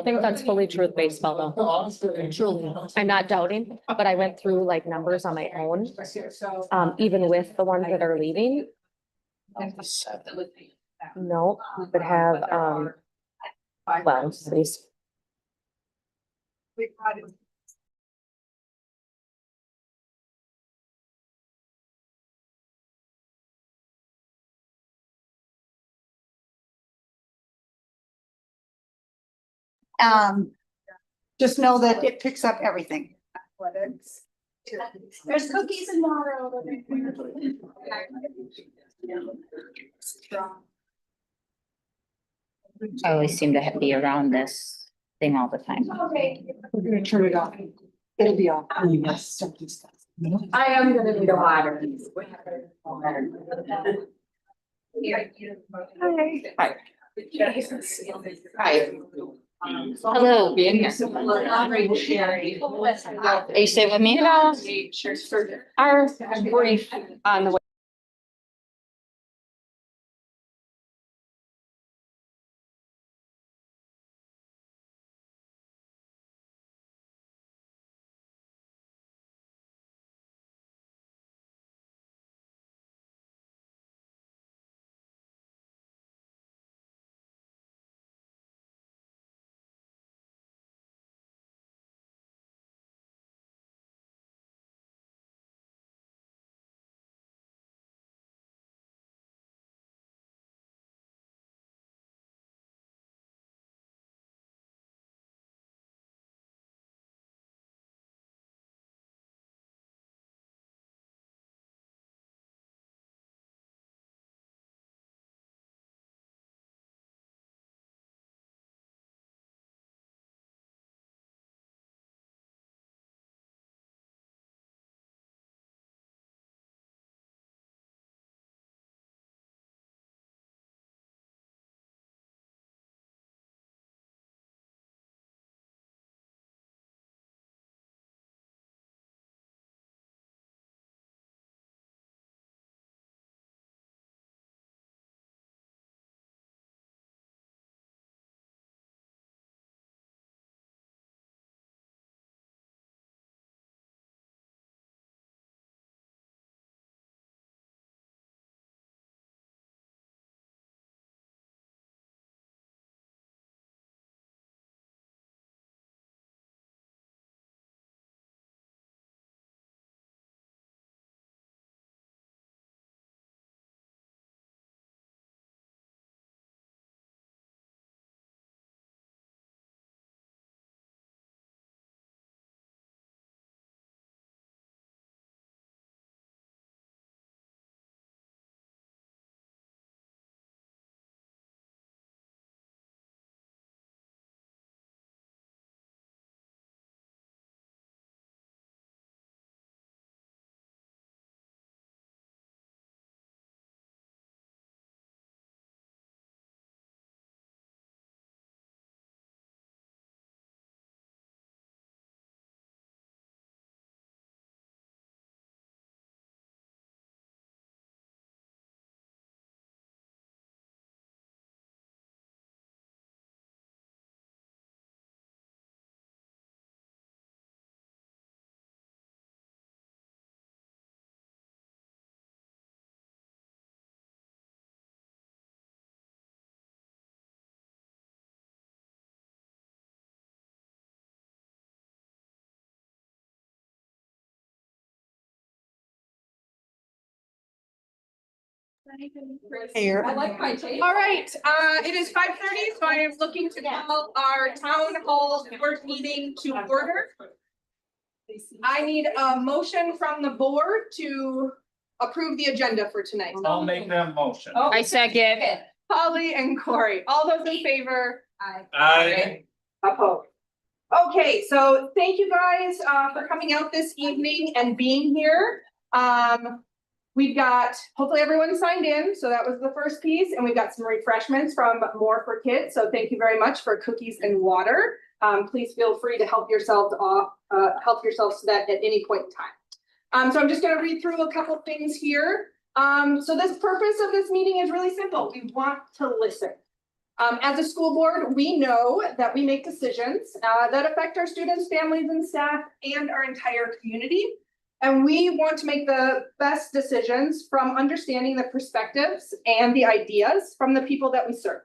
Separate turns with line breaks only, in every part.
don't think that's fully true with baseball though. Truly, I'm not doubting, but I went through like numbers on my own. Even with the ones that are leaving. No, we would have, well, please.
Just know that it picks up everything. There's cookies and water over there.
I always seem to be around this thing all the time.
Okay, we're gonna turn it off. It'll be off. Yes.
I am gonna need a water.
Hi.
Hi.
Hello. Are you staying with me?
No. Our brief on the way.
Here.
All right, it is 5:30, so I am looking to call our town hall board meeting to order. I need a motion from the board to approve the agenda for tonight.
I'll make that motion.
I second.
Polly and Corey, all those in favor?
Aye.
Opposed. Okay, so thank you guys for coming out this evening and being here. We've got, hopefully everyone signed in, so that was the first piece, and we've got some refreshments from More for Kids, so thank you very much for cookies and water. Please feel free to help yourselves to that at any point in time. So I'm just gonna read through a couple things here. So this purpose of this meeting is really simple. We want to listen. As a school board, we know that we make decisions that affect our students, families, and staff, and our entire community. And we want to make the best decisions from understanding the perspectives and the ideas from the people that we serve.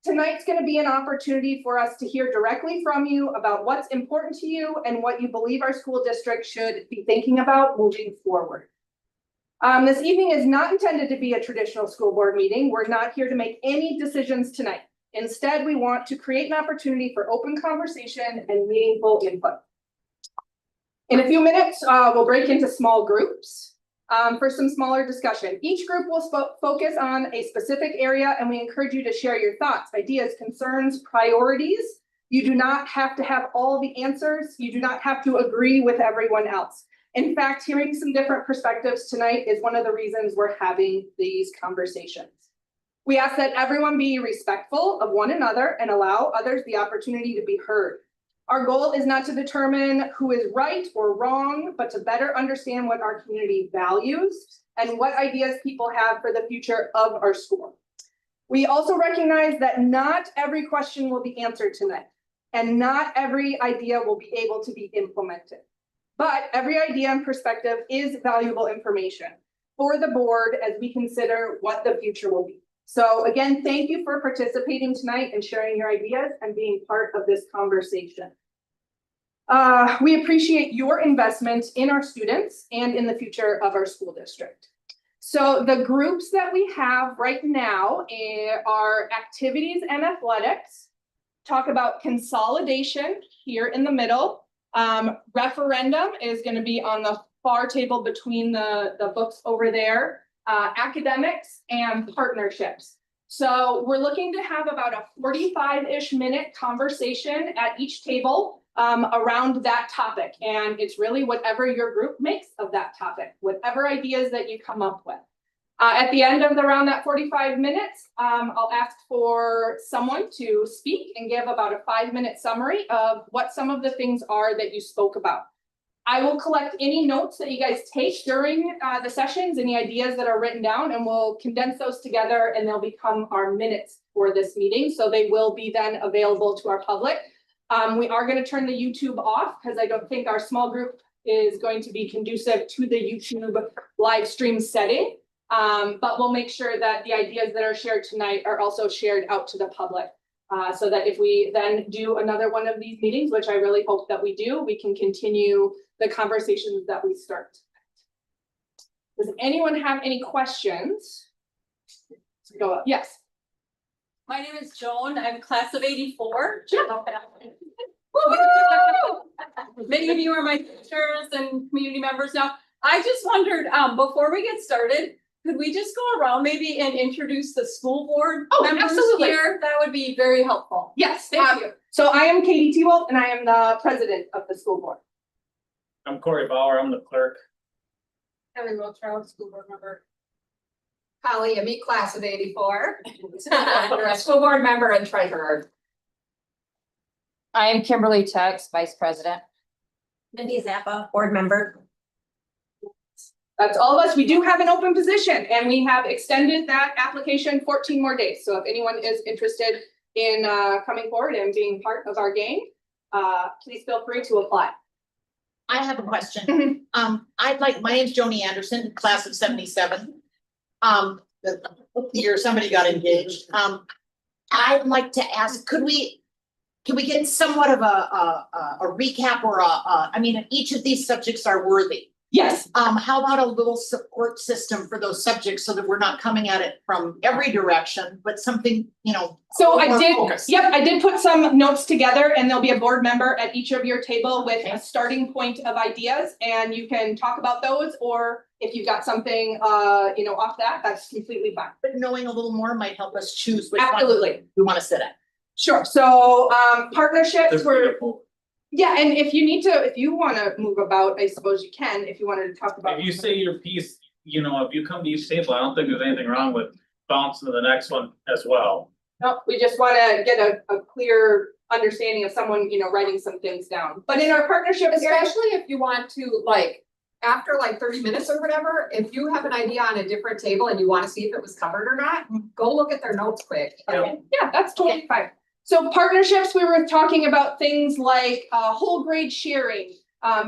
Tonight's going to be an opportunity for us to hear directly from you about what's important to you and what you believe our school district should be thinking about moving forward. This evening is not intended to be a traditional school board meeting. We're not here to make any decisions tonight. Instead, we want to create an opportunity for open conversation and meaningful input. In a few minutes, we'll break into small groups for some smaller discussion. Each group will focus on a specific area, and we encourage you to share your thoughts, ideas, concerns, priorities. You do not have to have all the answers. You do not have to agree with everyone else. In fact, hearing some different perspectives tonight is one of the reasons we're having these conversations. We ask that everyone be respectful of one another and allow others the opportunity to be heard. Our goal is not to determine who is right or wrong, but to better understand what our community values and what ideas people have for the future of our school. We also recognize that not every question will be answered tonight, and not every idea will be able to be implemented. But every idea and perspective is valuable information for the board as we consider what the future will be. So again, thank you for participating tonight and sharing your ideas and being part of this conversation. We appreciate your investment in our students and in the future of our school district. So the groups that we have right now are activities and athletics. Talk about consolidation here in the middle. Referendum is going to be on the far table between the books over there. Academics and partnerships. So we're looking to have about a 45-ish minute conversation at each table around that topic. And it's really whatever your group makes of that topic, whatever ideas that you come up with. At the end of around that 45 minutes, I'll ask for someone to speak and give about a 5-minute summary of what some of the things are that you spoke about. I will collect any notes that you guys take during the sessions, any ideas that are written down, and we'll condense those together and they'll become our minutes for this meeting. So they will be then available to our public. We are going to turn the YouTube off because I don't think our small group is going to be conducive to the YouTube live stream setting. But we'll make sure that the ideas that are shared tonight are also shared out to the public. So that if we then do another one of these meetings, which I really hope that we do, we can continue the conversations that we start. Does anyone have any questions? Go up. Yes.
My name is Joan. I'm class of 84. Many of you are my teachers and community members now. I just wondered, before we get started, could we just go around maybe and introduce the school board members
absolutely.
here? That would be very helpful.
Yes,
Thank you.
So I am Katie T-Wolf and I am the president of the school board.
I'm Corey Bauer, I'm the clerk.
Kelly Rothschild, school board member.
Holly, me class of 84. You're a school board member and treasurer.
I am Kimberly Tux, vice president.
Mindy Zappa, board member.
That's all of us. We do have an open position and we have extended that application 14 more days. So if anyone is interested in coming forward and being part of our gang, please feel free to apply.
I have a question. My name's Joni Anderson, class of 77. The year somebody got engaged. I'd like to ask, can we get somewhat of a recap or I mean, each of these subjects are worthy.
Yes.
How about a little support system for those subjects so that we're not coming at it from every direction, but something,
So I
more
did,
focused.
yep, I did put some notes together and there'll be a board member at each of your table with a starting point of ideas and you can talk about those, or if you've got something, off that, that's completely fine.
But knowing a little more might help us choose which one
Absolutely.
we want to sit at.
Sure. So, partnerships were, yeah, and if you want to move about, I suppose you can, if you wanted to talk about.
If you say your piece, if you come to each table, I don't think there's anything wrong with bouncing to the next one as well.
No, we just want to get a clear understanding of someone, writing some things down. But in our partnership,
Especially if you want to after like 30 minutes or whatever, if you have an idea on a different table and you want to see if it was covered or not, go look at their notes quick.
Okay, yeah, that's totally fine. So partnerships, we were talking about things like whole grade sharing,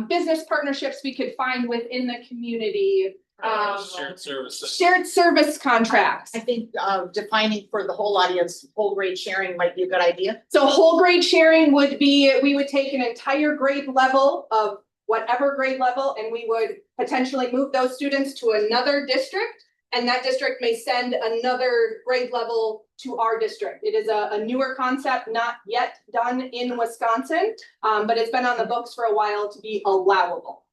business partnerships we could find within the community.
Shared services.
Shared service contracts.
I think defining for the whole audience, whole grade sharing might be a good idea.
So whole grade sharing would be, we would take an entire grade level of whatever grade level, and we would potentially move those students to another district. And that district may send another grade level to our district. It is a newer concept, not yet done in Wisconsin, but it's been on the books for a while to be allowable.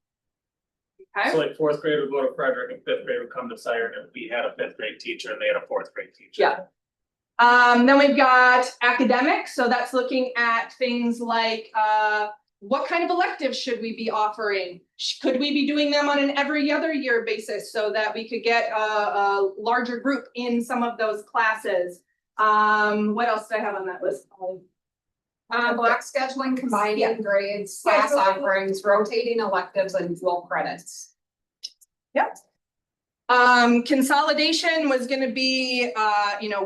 Okay.
So like fourth grade would go to Frederick and fifth grade would come to Siren if we had a fifth grade teacher and they had a fourth grade teacher.
Yeah. Then we've got academics. So that's looking at things like, what kind of electives should we be offering? Could we be doing them on an every other year basis so that we could get a larger group in some of those classes? What else did I have on that list?
Block scheduling, combining
Yeah.
grades, class offerings, rotating electives and dual credits.
Yep. Consolidation was gonna be,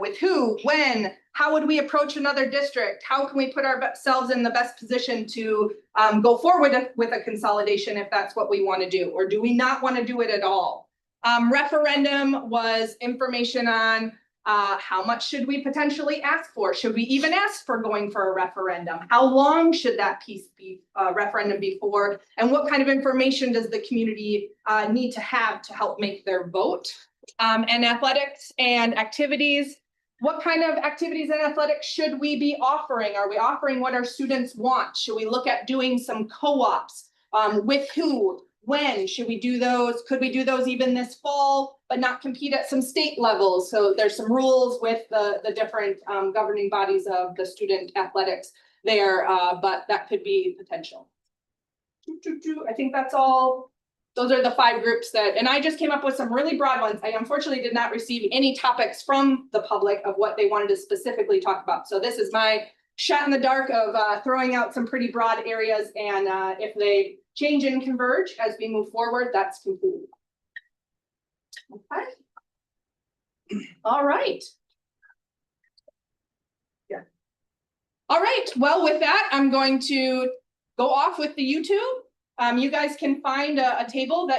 with who, when, how would we approach another district? How can we put ourselves in the best position to go forward with a consolidation if that's what we want to do, or do we not want to do it at all? Referendum was information on how much should we potentially ask for? Should we even ask for going for a referendum? How long should that piece be, referendum be for? And what kind of information does the community need to have to help make their vote? And athletics and activities. What kind of activities and athletics should we be offering? Are we offering what our students want? Should we look at doing some co-ops? With who? When should we do those? Could we do those even this fall, but not compete at some state levels? So there's some rules with the different governing bodies of the student athletics there, but that could be potential. I think that's all. Those are the 5 groups that, and I just came up with some really broad ones. I unfortunately did not receive any topics from the public of what they wanted to specifically talk about. So this is my shot in the dark of throwing out some pretty broad areas, and if they change and converge as we move forward, that's completely. Okay. All right. Yeah. All right. Well, with that, I'm going to go off with the YouTube. You guys can find a table that you